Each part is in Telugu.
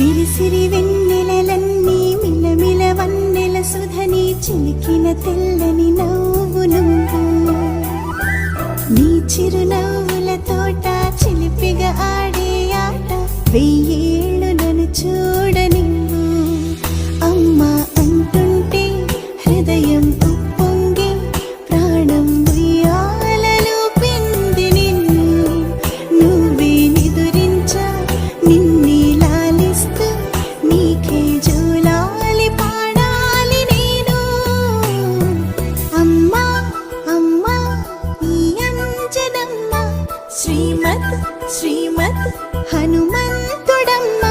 సిరి సిరి వెన్నెలలన్నీ మిలమిల వన్నెల సుధని చిలికిన తెల్లని నవ్వు నువ్వు నీ చిరునవ్వుల తోట చిలిపిగా ఆడే ఆట వెయ్యేళ్ళు నన్ను చూడని అమ్మా అంటుంటే హృదయం ఉప్పొంగి ప్రాణం ఉయ్యాలలో పిండి నిన్ను నువ్వే నిదురించా నిన్నే లాలిస్తూ నీకే జోలాలి పాడాలి నేను అమ్మా అమ్మా ఈ అంజనమ్మ శ్రీమత్ శ్రీమత్ హనుమంతుడమ్మ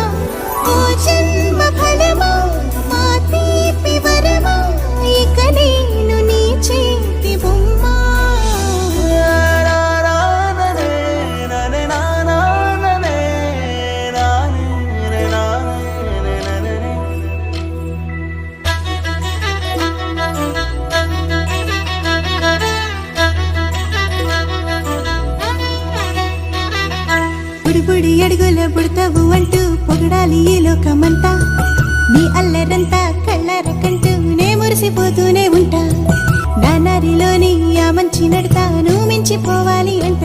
ఓ జన్మ ఫలమా మా తీపి వరమా ఇక నేను నీ చేతి బొమ్మ బుడిబుడి అడుగుల బుడతావు అంటూ పొగడాలి ఈ లోకమంతా నీ అల్లరంతా కళ్ళారకంటూ నే మురిసిపోతూనే ఉంటా నా నరిలోని ఆ మంచి నడతా నువ్వు మించిపోవాలి అంట